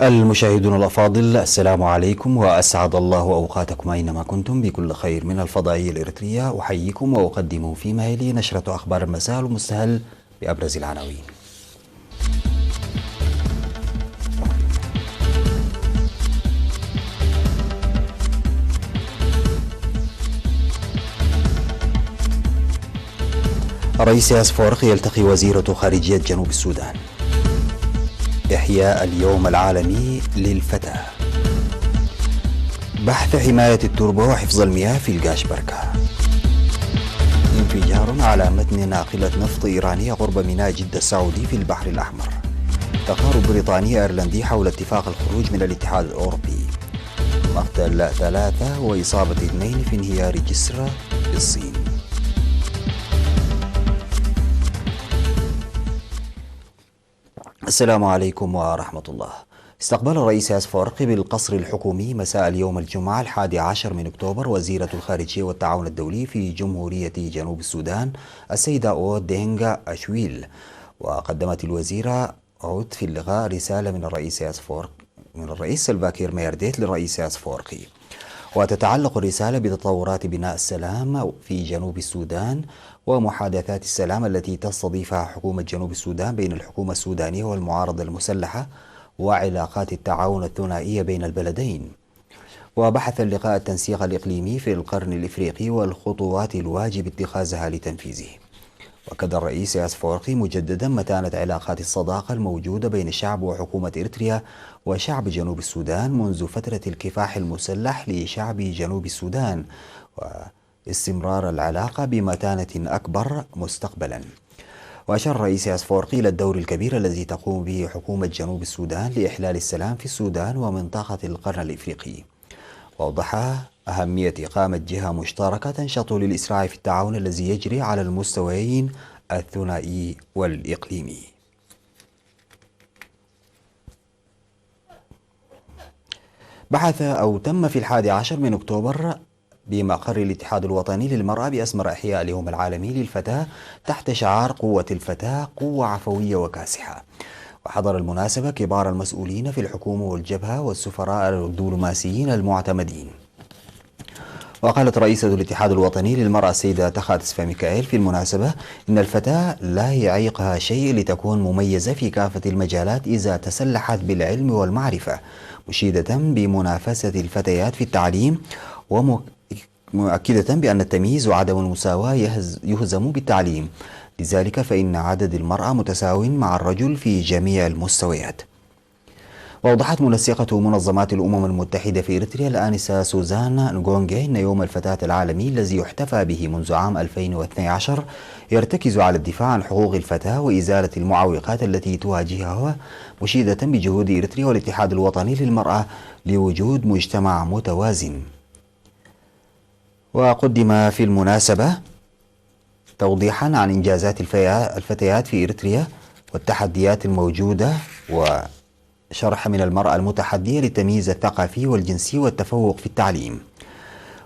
المشاهدون الأفاضل، السلام عليكم وأسعد الله أوقاتكم أينما كنتم بكل خير. من الفضائية الإريترية أحييكم وأقدم فيما يلي نشرة أخبار المساء المستهل بأبرز العناوين. الرئيس أفورقي يلتقي وزيرة خارجية جنوب السودان. إحياء اليوم العالمي للفتاة. بحث حماية التربة وحفظ المياه في القاشبركة. انفجار على متن ناقلة نفط إيرانية قرب ميناء جدة السعودي في البحر الأحمر. تقارب بريطاني أيرلندي حول اتفاق الخروج من الاتحاد الأوروبي. مقتل 3 وإصابة 2 في انهيار جسر في الصين. السلام عليكم ورحمة الله. استقبل الرئيس أفورقي بالقصر الحكومي مساء اليوم الجمعة 11 من أكتوبر وزيرة الخارجية والتعاون الدولي في جمهورية جنوب السودان السيدة أود دينغ أشويل. وقدمت الوزيرة أود في اللقاء رسالة من الرئيس سلفا كير ميرديت للرئيس أفورقي، وتتعلق الرسالة بتطورات بناء السلام في جنوب السودان ومحادثات السلام التي تستضيفها حكومة جنوب السودان بين الحكومة السودانية والمعارضة المسلحة وعلاقات التعاون الثنائية بين البلدين. وبحث اللقاء التنسيق الإقليمي في القرن الإفريقي والخطوات الواجب اتخاذها لتنفيذه. وأكد الرئيس أفورقي مجددا متانة علاقات الصداقة الموجودة بين الشعب وحكومة إريتريا وشعب جنوب السودان منذ فترة الكفاح المسلح لشعب جنوب السودان، واستمرار العلاقة بمتانة أكبر مستقبلا. وأشار الرئيس أفورقي إلى الدور الكبير الذي تقوم به حكومة جنوب السودان لإحلال السلام في السودان ومنطقة القرن الإفريقي. وأوضح أهمية إقامة جهة مشتركة تنشط للإسراع في التعاون الذي يجري على المستويين الثنائي والإقليمي. تم في 11 من أكتوبر بمقر الاتحاد الوطني للمرأة بأسمر إحياء اليوم العالمي للفتاة تحت شعار قوة الفتاة، قوة عفوية وكاسحة. وحضر المناسبة كبار المسؤولين في الحكومة والجبهة والسفراء الدبلوماسيين المعتمدين. وقالت رئيسة الاتحاد الوطني للمرأة السيدة تخات سفاميكائيل في المناسبة إن الفتاة لا يعيقها شيء لتكون مميزة في كافة المجالات إذا تسلحت بالعلم والمعرفة، مشيدة بمنافسة الفتيات في التعليم ومؤكدة بأن التمييز وعدم المساواة يهزم بالتعليم، لذلك فإن عدد المرأة متساو مع الرجل في جميع المستويات. وأوضحت منسقة منظمات الأمم المتحدة في إريتريا الآنسة سوزان نغونغي أن يوم الفتاة العالمي الذي يحتفى به منذ عام 2012 يرتكز على الدفاع عن حقوق الفتاة وإزالة المعوقات التي تواجهها، مشيدة بجهود إريتريا والاتحاد الوطني للمرأة لوجود مجتمع متوازن. وقدم في المناسبة توضيحا عن إنجازات الفتيات في إريتريا والتحديات الموجودة، وشرح من المرأة المتحدية للتمييز الثقافي والجنسي والتفوق في التعليم.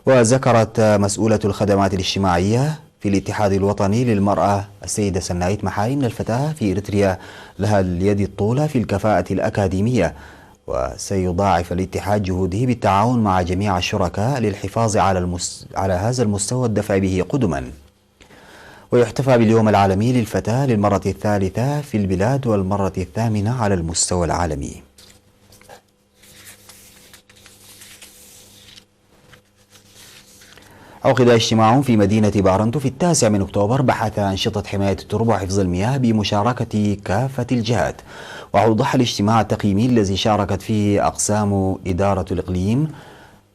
وذكرت مسؤولة الخدمات الاجتماعية في الاتحاد الوطني للمرأة السيدة سنايت محاري أن الفتاة في إريتريا لها اليد الطولى في الكفاءة الأكاديمية، وسيضاعف الاتحاد جهوده بالتعاون مع جميع الشركاء للحفاظ على هذا المستوى والدفع به قدما. ويحتفى باليوم العالمي للفتاة للمرة الثالثة في البلاد والمرة الثامنة على المستوى العالمي. عقد اجتماع في مدينة بارنتو في 9 من أكتوبر بحث أنشطة حماية التربة وحفظ المياه بمشاركة كافة الجهات. وأوضح الاجتماع التقييمي الذي شاركت فيه أقسام إدارة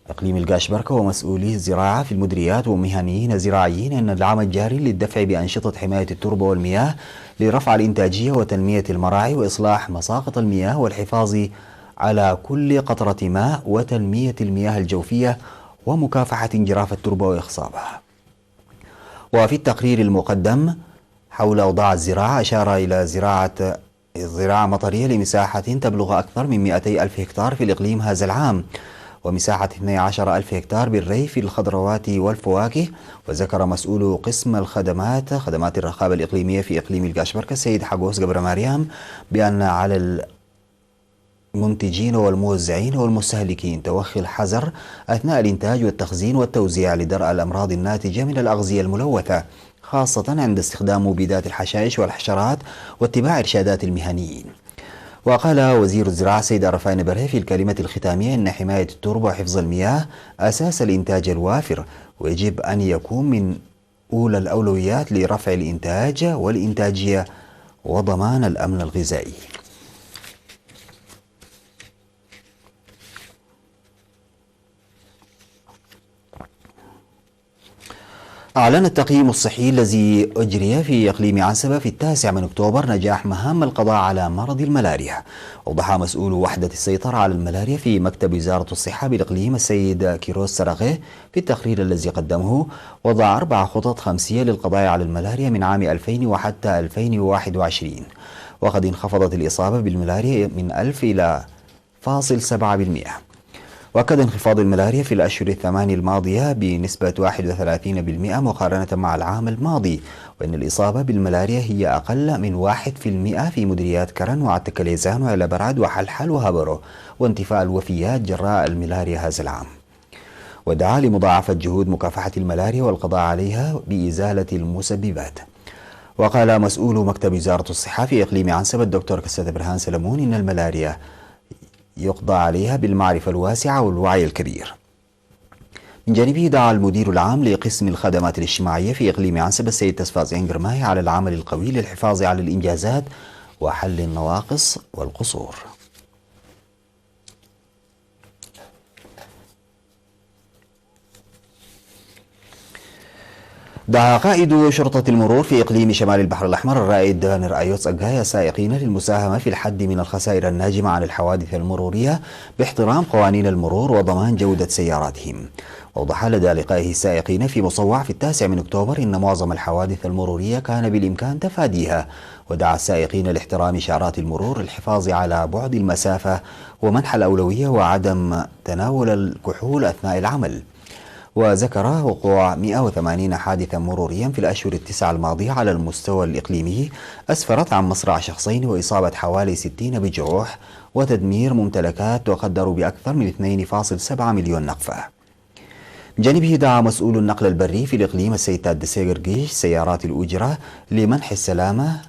إقليم القاشبركة ومسؤولي الزراعة في المديريات ومهنيين زراعيين أن العام الجاري للدفع بأنشطة حماية التربة والمياه لرفع الإنتاجية وتنمية المراعي وإصلاح مساقط المياه والحفاظ على كل قطرة ماء وتنمية المياه الجوفية ومكافحة انجراف التربة وإخصابها. وفي التقرير المقدم حول أوضاع الزراعة أشار إلى زراعة مطرية لمساحة تبلغ أكثر من 200 ألف هكتار في الإقليم هذا العام، ومساحة 12 ألف هكتار بالري في الخضروات والفواكه. وذكر مسؤول قسم خدمات الرقابة الإقليمية في إقليم القاشبركة السيد حقوس قبر مريم بأن على المنتجين والموزعين والمستهلكين توخي الحذر أثناء الإنتاج والتخزين والتوزيع لدرء الأمراض الناتجة من الأغذية الملوثة، خاصة عند استخدام مبيدات الحشائش والحشرات واتباع إرشادات المهنيين. وقال وزير الزراعة سيد عرفان برهي في الكلمة الختامية إن حماية التربة وحفظ المياه أساس الإنتاج الوافر، ويجب أن يكون من أولى الأولويات لرفع الإنتاج والإنتاجية وضمان الأمن الغذائي. أعلن التقييم الصحي الذي أجري في إقليم عنسبة في 9 من أكتوبر نجاح مهام القضاء على مرض الملاريا. أوضح مسؤول وحدة السيطرة على الملاريا في مكتب وزارة الصحة بالإقليم السيد كيروس سرغي في التقرير الذي قدمه وضع 4 خطط خمسية للقضاء على الملاريا من عام 2000 وحتى 2021، وقد انخفضت الإصابة بالملاريا من 1000 إلى 0.7%. وأكد انخفاض الملاريا في الأشهر الثمانية الماضية بنسبة 31% مقارنة مع العام الماضي، وأن الإصابة بالملاريا هي أقل من 1% في مديريات كرن وعتكليزان وعلى برعد وحلحل وهبرو، وانتفاء الوفيات جراء الملاريا هذا العام. ودعا لمضاعفة جهود مكافحة الملاريا والقضاء عليها بإزالة المسببات. وقال مسؤول مكتب وزارة الصحة في إقليم عنسبة الدكتور كساد برهان سلمون إن الملاريا يقضى عليها بالمعرفة الواسعة والوعي الكبير. من جانبه دعا المدير العام لقسم الخدمات الاجتماعية في إقليم عنسبة السيد تسفاز إنجرماي على العمل القوي للحفاظ على الإنجازات وحل النواقص والقصور. دعا قائد شرطة المرور في إقليم شمال البحر الأحمر الرائد دانر أيوتس أجايا السائقين للمساهمة في الحد من الخسائر الناجمة عن الحوادث المرورية باحترام قوانين المرور وضمان جودة سياراتهم. وأوضح لدى لقائه السائقين في مصوع في 9 من أكتوبر إن معظم الحوادث المرورية كان بالإمكان تفاديها، ودعا السائقين لاحترام إشارات المرور، الحفاظ على بعد المسافة ومنح الأولوية وعدم تناول الكحول أثناء العمل. وذكر وقوع 180 حادثا مروريا في الأشهر التسعة الماضية على المستوى الإقليمي أسفرت عن مصرع شخصين وإصابة حوالي 60 بجروح وتدمير ممتلكات تقدر بأكثر من 2.7 مليون نقفة. من جانبه دعا مسؤول النقل البري في الإقليم السيد تاد سيغرجيش سيارات الأجرة لمنح السلامة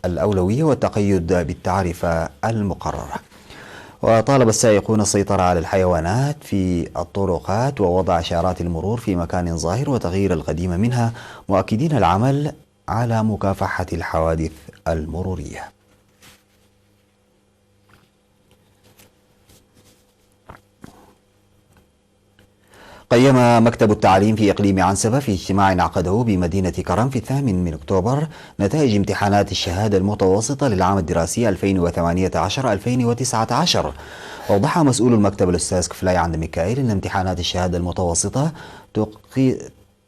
الأولوية والتقيد بالتعرفة المقررة. وطالب السائقون السيطرة على الحيوانات في الطرقات ووضع إشارات المرور في مكان ظاهر وتغيير القديم منها، مؤكدين العمل على مكافحة الحوادث المرورية. قيم مكتب التعليم في إقليم عنسبة في اجتماع عقده بمدينة كرم في 8 من أكتوبر نتائج امتحانات الشهادة المتوسطة للعام الدراسي 2018-2019. وأوضح مسؤول المكتب الأستاذ كفلاي عند ميكائيل أن امتحانات الشهادة المتوسطة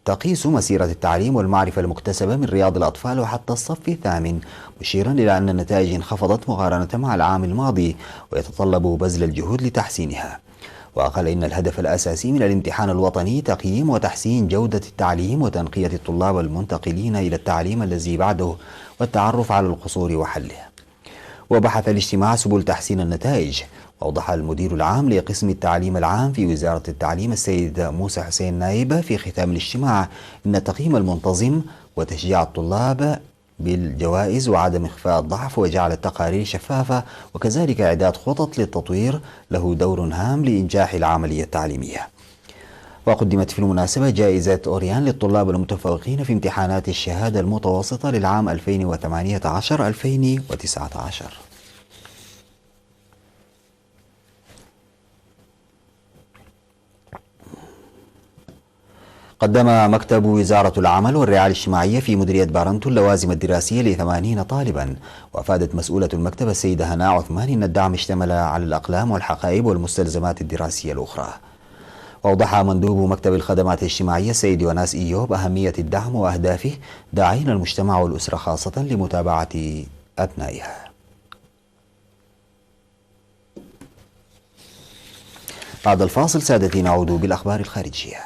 تقيس مسيرة التعليم والمعرفة المكتسبة من رياض الأطفال وحتى الصف الثامن، مشيرا إلى أن النتائج انخفضت مقارنة مع العام الماضي ويتطلب بذل الجهود لتحسينها. وقال إن الهدف الأساسي من الامتحان الوطني تقييم وتحسين جودة التعليم وتنقية الطلاب المنتقلين إلى التعليم الذي بعده والتعرف على القصور وحله. وبحث الاجتماع سبل تحسين النتائج. وأوضح المدير العام لقسم التعليم العام في وزارة التعليم السيد موسى حسين نايب في ختام الاجتماع إن التقييم المنتظم وتشجيع الطلاب بالجوائز وعدم إخفاء الضعف وجعل التقارير شفافة وكذلك إعداد خطط للتطوير له دور هام لإنجاح العملية التعليمية. وقدمت في المناسبة جائزة أوريان للطلاب المتفوقين في امتحانات الشهادة المتوسطة للعام 2018-2019. قدم مكتب وزارة العمل والرعاية الاجتماعية في مديرية بارنتو اللوازم الدراسية ل80 طالبا. وأفادت مسؤولة المكتب السيدة هناء عثمان إن الدعم اشتمل على الأقلام والحقائب والمستلزمات الدراسية الأخرى. وأوضح مندوب مكتب الخدمات الاجتماعية السيد يوناس إيوب أهمية الدعم وأهدافه، داعين المجتمع والأسرة خاصة لمتابعة أبنائها. بعد الفاصل سادتي نعود بالأخبار الخارجية.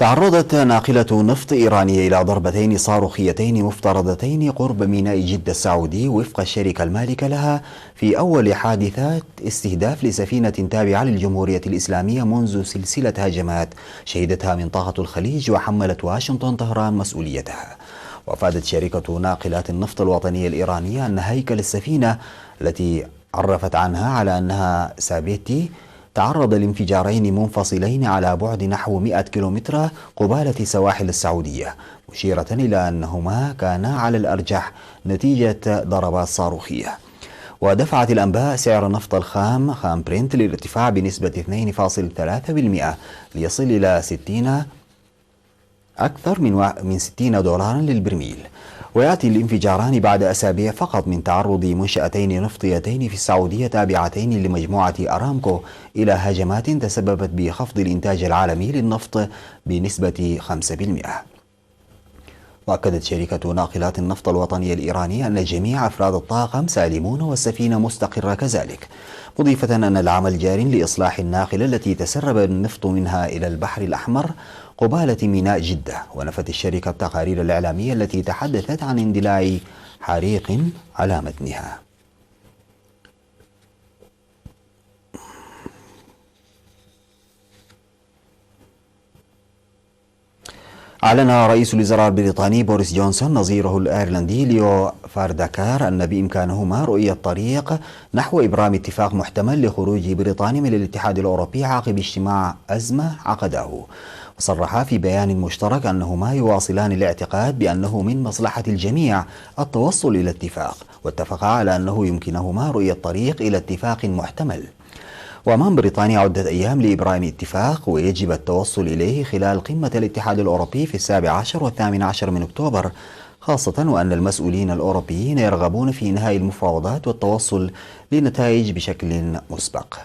تعرضت ناقلة نفط إيرانية إلى ضربتين صاروخيتين مفترضتين قرب ميناء جدة السعودي وفق الشركة المالكة لها في أول حادثات استهداف لسفينة تابعة للجمهورية الإسلامية منذ سلسلة هجمات شهدتها منطقة الخليج وحملت واشنطن طهران مسؤوليتها. وأفادت شركة ناقلات النفط الوطنية الإيرانية أن هيكل السفينة التي عرفت عنها على أنها سابيتي تعرض لانفجارين منفصلين على بعد نحو 100 كيلومتر قبالة سواحل السعودية، مشيرة إلى أنهما كانا على الأرجح نتيجة ضربات صاروخية. ودفعت الأنباء سعر النفط الخام برنت للارتفاع بنسبة 2.3% ليصل إلى أكثر من 60 دولارا للبرميل. ويأتي الانفجاران بعد أسابيع فقط من تعرض منشأتين نفطيتين في السعودية تابعتين لمجموعة أرامكو إلى هجمات تسببت بخفض الإنتاج العالمي للنفط بنسبة 5%. وأكدت شركة ناقلات النفط الوطنية الإيرانية أن جميع أفراد الطاقم سالمون والسفينة مستقرة كذلك، مضيفة أن العمل جار لإصلاح الناقلة التي تسرب النفط منها إلى البحر الأحمر قبالة ميناء جدة. ونفت الشركة التقارير الإعلامية التي تحدثت عن اندلاع حريق على متنها. أعلن رئيس الوزراء البريطاني بوريس جونسون نظيره الأيرلندي ليو فاردكار أن بإمكانهما رؤية طريق نحو إبرام اتفاق محتمل لخروج بريطانيا من الاتحاد الأوروبي عقب اجتماع أزمة عقده. وصرحا في بيان مشترك أنهما يواصلان الاعتقاد بأنه من مصلحة الجميع التوصل إلى اتفاق، واتفقا على أنه يمكنهما رؤية طريق إلى اتفاق محتمل. وأمام بريطانيا عدة أيام لإبرام اتفاق ويجب التوصل إليه خلال قمة الاتحاد الأوروبي في 17 و18 من أكتوبر، خاصة وأن المسؤولين الأوروبيين يرغبون في إنهاء المفاوضات والتوصل لنتائج بشكل مسبق.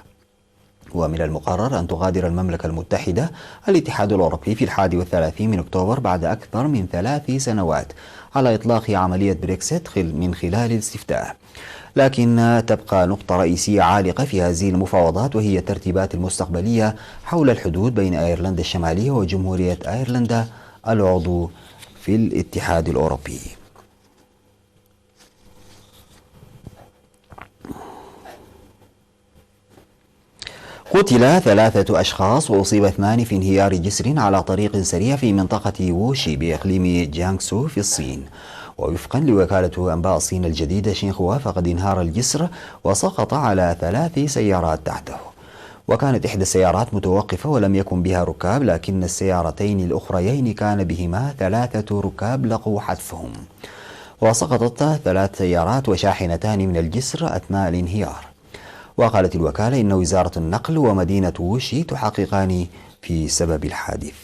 ومن المقرر أن تغادر المملكة المتحدة الاتحاد الأوروبي في 31 من أكتوبر بعد أكثر من 3 سنوات على إطلاق عملية بريكسيت من خلال الاستفتاء. لكن تبقى نقطة رئيسية عالقة في هذه المفاوضات، وهي الترتيبات المستقبلية حول الحدود بين أيرلندا الشمالية وجمهورية أيرلندا العضو في الاتحاد الأوروبي. قتل 3 أشخاص وأصيب 2 في انهيار جسر على طريق سريع في منطقة ووشي بإقليم جيانغسو في الصين. ووفقا لوكالة أنباء الصين الجديدة شينخوا، فقد انهار الجسر وسقط على 3 سيارات تحته، وكانت إحدى السيارات متوقفة ولم يكن بها ركاب، لكن السيارتين الأخريين كان بهما 3 ركاب لقوا حتفهم. وسقطت 3 سيارات وشاحنتان من الجسر أثناء الانهيار. وقالت الوكالة إن وزارة النقل ومدينة ووشي تحققان في سبب الحادث.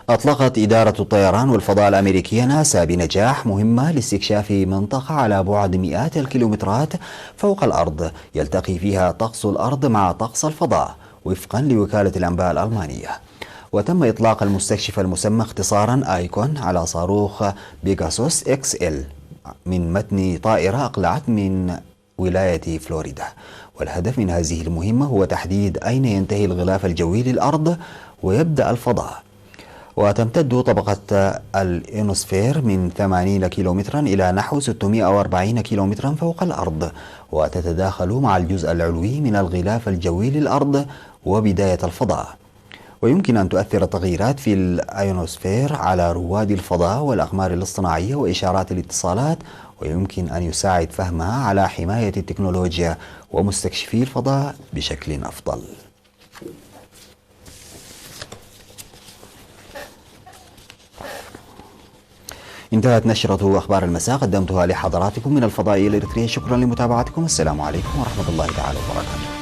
أطلقت إدارة الطيران والفضاء الأمريكية ناسا بنجاح مهمة لاستكشاف منطقة على بعد مئات الكيلومترات فوق الأرض يلتقي فيها طقس الأرض مع طقس الفضاء، وفقا لوكالة الأنباء الألمانية. وتم إطلاق المستكشف المسمى اختصارا آيكون على صاروخ بيغاسوس XL من متن طائرة أقلعت من ولاية فلوريدا. والهدف من هذه المهمة هو تحديد أين ينتهي الغلاف الجوي للأرض ويبدأ الفضاء. وتمتد طبقة الإينوسفير من 80 كيلومترا إلى نحو 640 كيلومترا فوق الأرض، وتتداخل مع الجزء العلوي من الغلاف الجوي للأرض وبداية الفضاء. ويمكن أن تؤثر التغييرات في الأيونوسفير على رواد الفضاء والأقمار الاصطناعية وإشارات الاتصالات، ويمكن أن يساعد فهمها على حماية التكنولوجيا ومستكشفي الفضاء بشكل أفضل. انتهت نشرة أخبار المساء، قدمتها لحضراتكم من الفضائية الإريترية. شكرا لمتابعتكم، السلام عليكم ورحمة الله تعالى وبركاته.